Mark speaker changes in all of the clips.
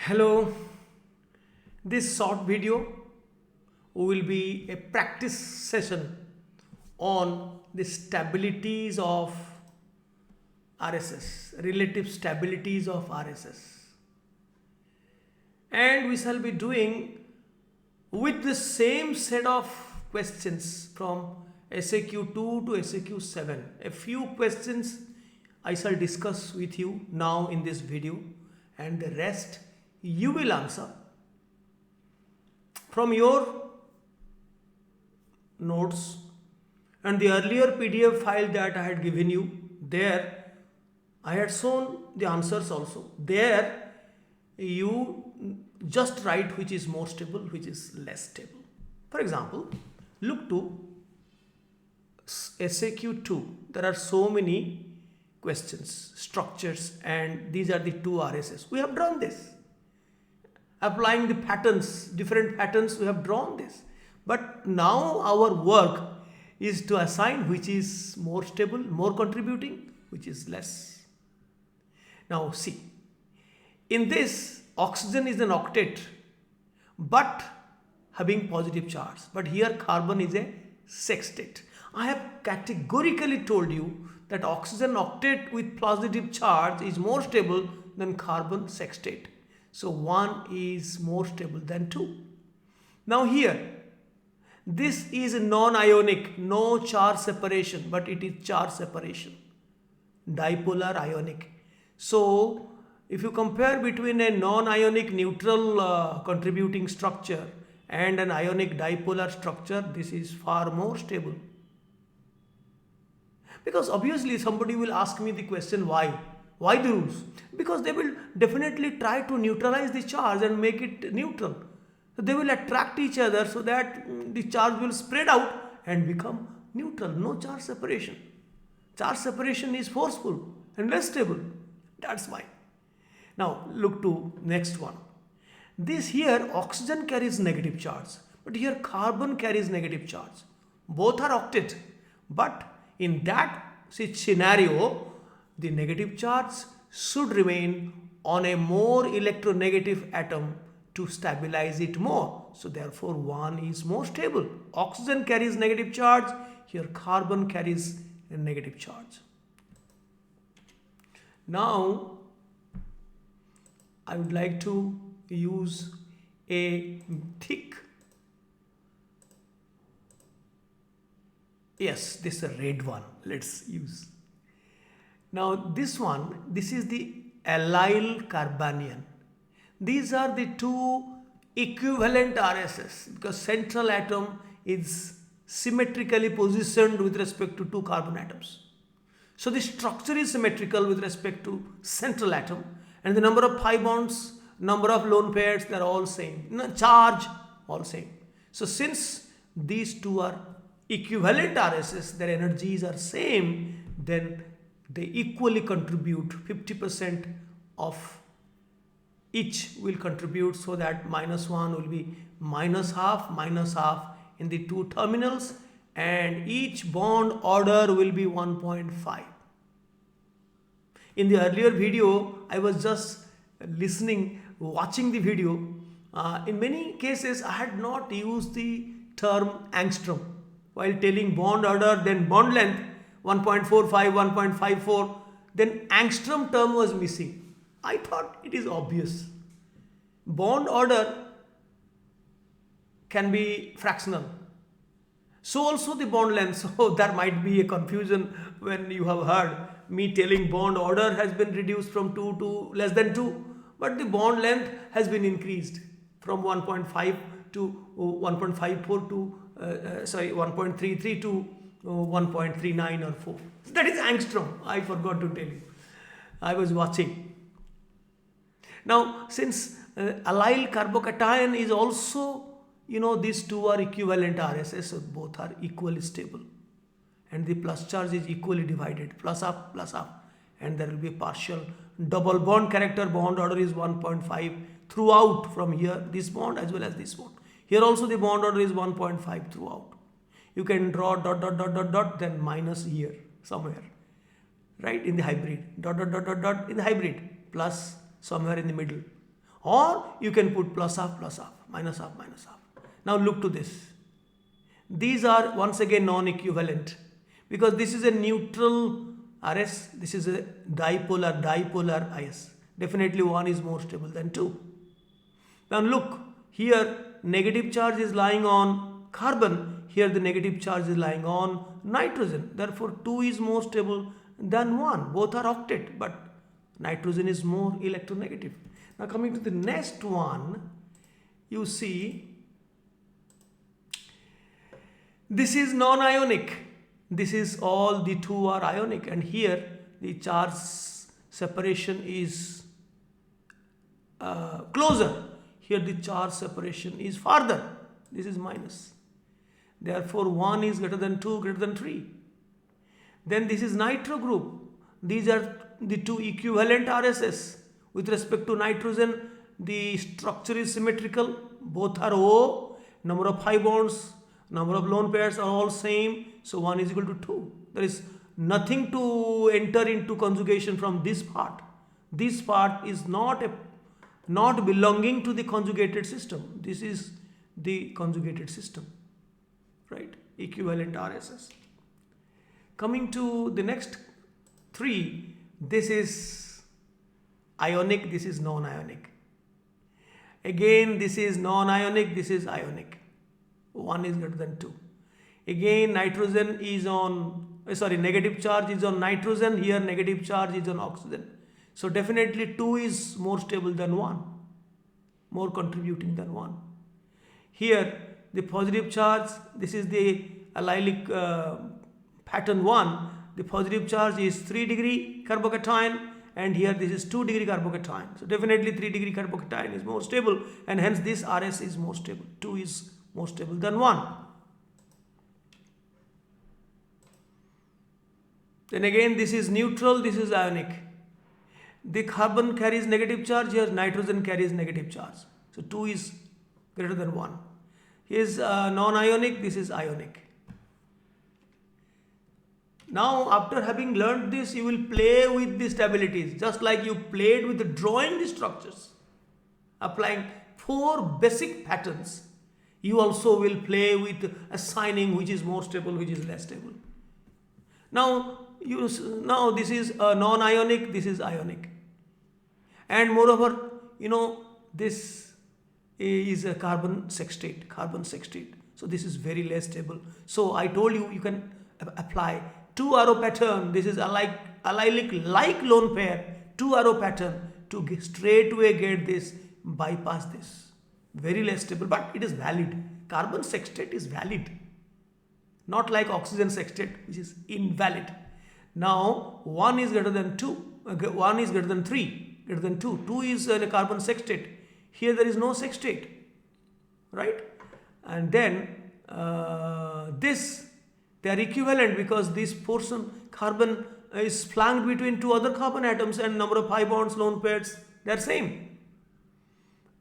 Speaker 1: Hello, this short video will be a practice session on the stabilities of RSS, relative stabilities of RSS. And we shall be doing with the same set of questions from SAQ2 to SAQ7. A few questions I shall discuss with you now in this video, and the rest you will answer from your notes and the earlier PDF file that I had given you. There I had shown the answers also. There you just write which is more stable, which is less stable. For example, look to SAQ2. There are so many questions, structures, and these are the two RSS. We have drawn this. Applying the patterns, different patterns, we have drawn this. But now our work is to assign which is more stable, more contributing, which is less. Now see, in this oxygen is an octet but having positive charge, but here carbon is a sextet. I have categorically told you that oxygen octet with positive charge is more stable than carbon sextet. So 1 is more stable than 2. Now here, this is non-ionic, no charge separation, but it is charge separation. Dipolar ionic. So if you compare between a non-ionic neutral contributing structure and an ionic dipolar structure, this is far more stable. Because obviously somebody will ask me the question why? Why the rules? Because they will definitely try to neutralize the charge and make it neutral. So they will attract each other so that the charge will spread out and become neutral. No charge separation. Charge separation is forceful and less stable. That's why. Now look to next one. This here oxygen carries negative charge, but here carbon carries negative charge. Both are octet, but in that scenario, the negative charge should remain on a more electronegative atom to stabilize it more. So therefore 1 is more stable. Oxygen carries negative charge, here carbon carries a negative charge. Now I would like to use a thick, yes, this is a red one, let's use. Now this one, this is the allyl carbanion. These are the two equivalent RSS because central atom is symmetrically positioned with respect to two carbon atoms. So the structure is symmetrical with respect to central atom, and the number of pi bonds, number of lone pairs, they are all same. Charge, all same. So since these two are equivalent RSS, their energies are same, then they equally contribute 50% of each will contribute, so that -1 will be -half in the two terminals, and each bond order will be 1.5. In the earlier video, I was just listening, watching the video. In many cases, I had not used the term angstrom while telling bond order, then bond length 1.45, 1.54, then angstrom term was missing. I thought it is obvious. Bond order can be fractional. So also the bond length. So there might be a confusion when you have heard me telling bond order has been reduced from 2 to less than 2, but the bond length has been increased from 1.5 to 1.54 to 1.33 to 1.39 or 4. That is angstrom. I forgot to tell you. I was watching. Now, since allyl carbocation is also, these two are equivalent RSS, so both are equally stable. And the plus charge is equally divided, plus up, and there will be a partial double bond character. Bond order is 1.5 throughout from here, this bond as well as this bond. Here also the bond order is 1.5 throughout. You can draw ... then minus here somewhere, right, in the hybrid, ... in the hybrid, plus somewhere in the middle. Or you can put plus half, minus half, minus half. Now look to this. These are once again non-equivalent because this is a neutral RS, this is a dipolar IS. Definitely one is more stable than two. Now look, here negative charge is lying on carbon, here the negative charge is lying on nitrogen. Therefore 2 is more stable than 1. Both are octet, but nitrogen is more electronegative. Now coming to the next one, you see this is non-ionic. This is all the two are ionic, and here the charge separation is closer. Here the charge separation is farther. This is minus. Therefore 1 is greater than 2, greater than 3. Then this is nitro group. These are the two equivalent RSS. With respect to nitrogen, the structure is symmetrical. Both are O. Number of pi bonds, number of lone pairs are all same. So 1 is equal to 2. There is nothing to enter into conjugation from this part. This part is not belonging to the conjugated system. This is the conjugated system, right? Equivalent RSS. Coming to the next three, this is ionic, this is non-ionic. Again, this is non-ionic, this is ionic. 1 is greater than 2. Again, nitrogen is on, negative charge is on nitrogen, here negative charge is on oxygen. So definitely 2 is more stable than 1, more contributing than 1. Here the positive charge, this is the allylic pattern 1, the positive charge is 3 degree carbocation, and here this is 2 degree carbocation. So definitely 3 degree carbocation is more stable, and hence this RS is more stable. 2 is more stable than 1. Then again this is neutral, this is ionic. The carbon carries negative charge, here nitrogen carries negative charge. So 2 is greater than 1. Here is non-ionic, this is ionic. Now after having learned this, you will play with the stabilities, just like you played with the drawing the structures. Applying 4 basic patterns, you also will play with assigning which is more stable, which is less stable. Now this is non-ionic, this is ionic. And moreover, this is a carbon sextate. So this is very less stable. So I told you, you can apply 2 arrow pattern. This is allylic like lone pair, 2 arrow pattern to straight away get this, bypass this. Very less stable, but it is valid. Carbon sextate is valid. Not like oxygen sextate, which is invalid. Now 1 is greater than 2, 1 is greater than 3, greater than 2. 2 is a carbon sextate. Here there is no sextate, right? And then they are equivalent because this portion carbon is flanked between 2 other carbon atoms, and number of pi bonds, lone pairs, they are same.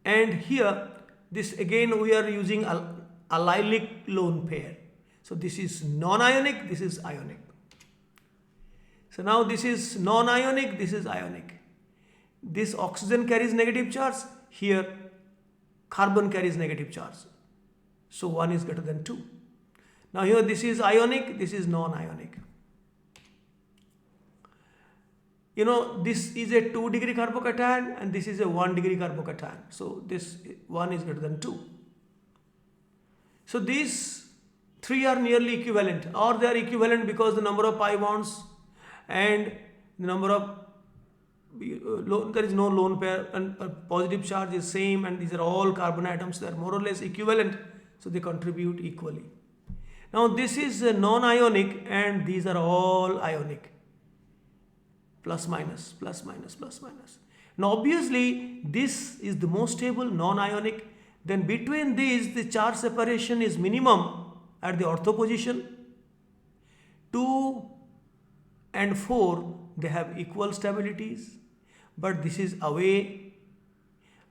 Speaker 1: And here this again we are using allylic lone pair. So this is non-ionic, this is ionic. So now this is non-ionic, this is ionic. This oxygen carries negative charge, here carbon carries negative charge. So 1 is greater than 2. Now here this is ionic, this is non-ionic. This is a 2 degree carbocation and this is a 1 degree carbocation. So this 1 is greater than 2. So these 3 are nearly equivalent, or they are equivalent because the number of pi bonds and the number of there is no lone pair, and positive charge is same, and these are all carbon atoms. They are more or less equivalent, so they contribute equally. Now this is non-ionic and these are all ionic. Plus minus, plus minus, plus minus. Now obviously this is the most stable, non-ionic. Then between these the charge separation is minimum at the ortho position. 2 and 4 they have equal stabilities, but this is away.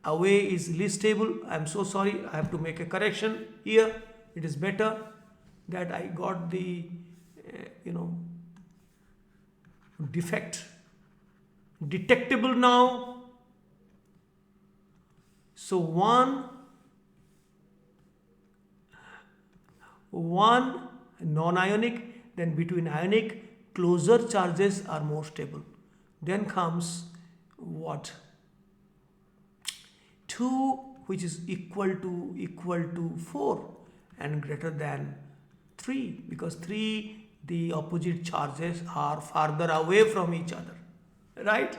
Speaker 1: Away is least stable. I am so sorry, I have to make a correction here. It is better that I got the defect detectable now. So one non-ionic, then between ionic, closer charges are more stable. Then comes what? 2, which is equal to 4 and greater than 3, because 3, the opposite charges are farther away from each other, right?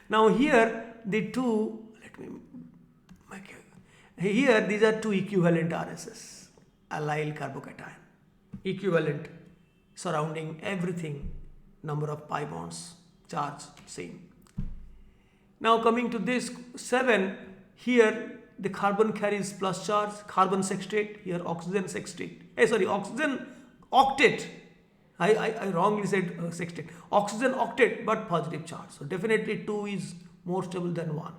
Speaker 1: Now here the two, let me make it, here these are two equivalent RSS, allyl carbocation, equivalent, surrounding everything, number of pi bonds, charge same. Now coming to this 7, here the carbon carries plus charge, carbon sextate, here oxygen sextate, oxygen octet. I wrongly said sextate. Oxygen octet, but positive charge. So definitely 2 is more stable than 1.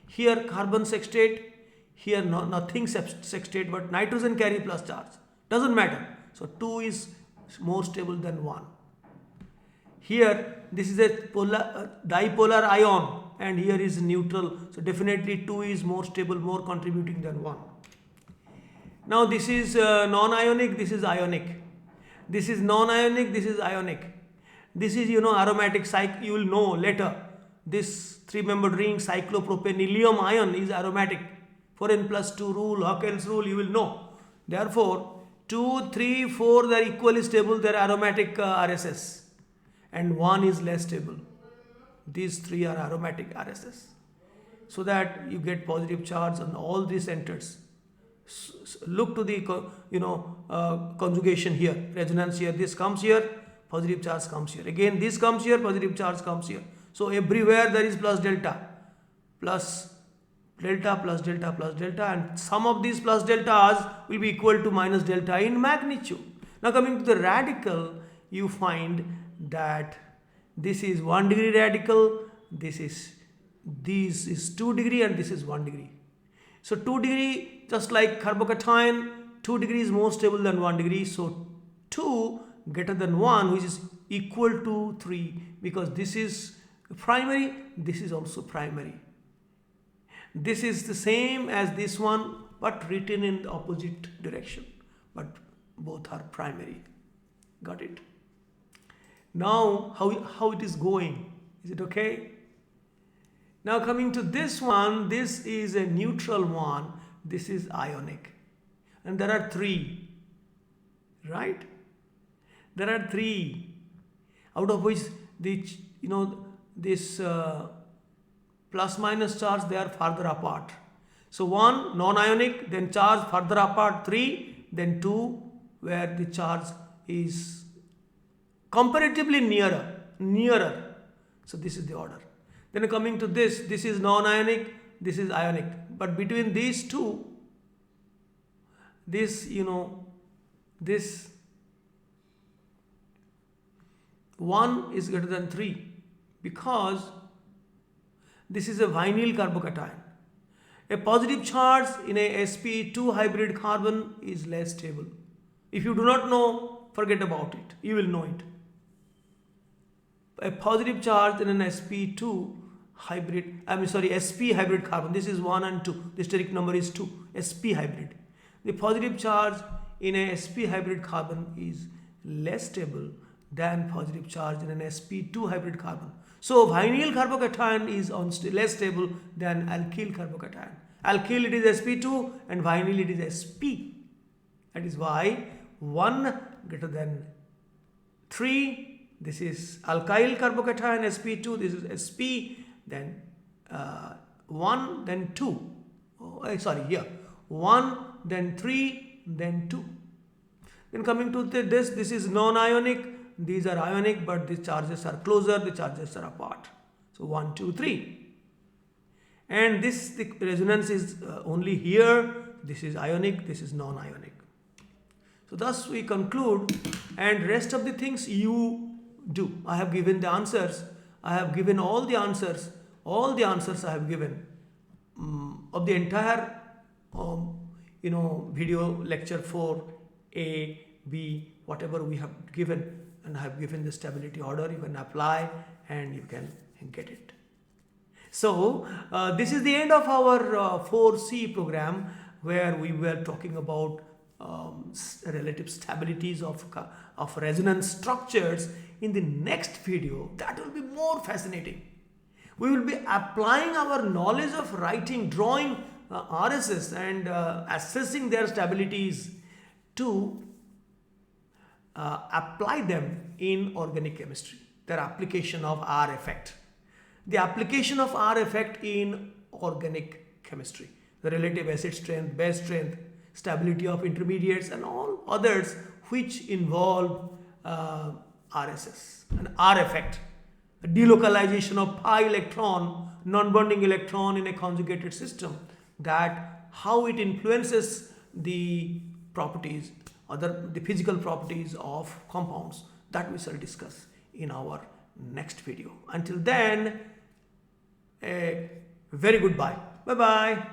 Speaker 1: Here carbon sextate, here nothing sextate, but nitrogen carry plus charge. Doesn't matter. So 2 is more stable than 1. Here this is a dipolar ion, and here is neutral. So definitely 2 is more stable, more contributing than 1. Now this is non-ionic, this is ionic. This is non-ionic, this is ionic. This is, aromatic, you will know later. This 3-membered ring, cyclopropanedium ion, is aromatic. 4n+2 rule, Hocken's rule, you will know. Therefore, 2, 3, 4, they are equally stable, they are aromatic RSS. And 1 is less stable. These 3 are aromatic RSS. So that you get positive charge on all these centers. Look to the conjugation here, resonance here, this comes here, positive charge comes here, again this comes here, positive charge comes here. So everywhere there is plus delta, plus delta, plus delta, plus delta, and sum of these plus deltas will be equal to minus delta in magnitude. Now coming to the radical, you find that this is 1 degree radical, this is 2 degree, and this is 1 degree. So 2 degree, just like carbocation, 2 degree is more stable than 1 degree. So 2 greater than 1, which is equal to 3, because this is primary, this is also primary. This is the same as this one, but written in the opposite direction. But both are primary. Got it? Now, how it is going? Is it okay? Now coming to this one, this is a neutral one, this is ionic. And there are 3, right? There are 3, out of which this plus minus charge, they are farther apart. So 1 non-ionic, then charge further apart 3, then 2 where the charge is comparatively nearer. So this is the order. Then coming to this is non-ionic, this is ionic. But between these two, this 1 is greater than 3, because this is a vinyl carbocation. A positive charge in a sp2 hybrid carbon is less stable. If you do not know, forget about it. You will know it. A positive charge in an sp2 hybrid, sp hybrid carbon. This is 1 and 2. The steric number is 2. sp hybrid. The positive charge in a sp hybrid carbon is less stable than positive charge in an sp2 hybrid carbon. So vinyl carbocation is less stable than alkyl carbocation. Alkyl it is sp2 and vinyl it is sp. That is why 1 greater than 3. This is alkyl carbocation sp2. This is sp. Then 1, then 2. 1, then 3, then 2. Then coming to this is non-ionic. These are ionic, but the charges are closer, the charges are apart. So 1, 2, 3. And the resonance is only here. This is ionic, this is non-ionic. So thus we conclude, and rest of the things you do. I have given the answers. I have given all the answers. All the answers I have given of the entire video lecture 4, A, B, whatever we have given, and I have given the stability order. You can apply and you can get it. So, this is the end of our 4C program where we were talking about relative stabilities of resonance structures. In the next video, that will be more fascinating. We will be applying our knowledge of writing, drawing RSS and assessing their stabilities to apply them in organic chemistry, their application of R effect. The application of R effect in organic chemistry, the relative acid strength, base strength, stability of intermediates and all others which involve RSS and R effect, the delocalization of pi electron, non-bonding electron in a conjugated system, that how it influences the properties or the physical properties of compounds, that we shall discuss in our next video. Until then, a very goodbye. Bye bye.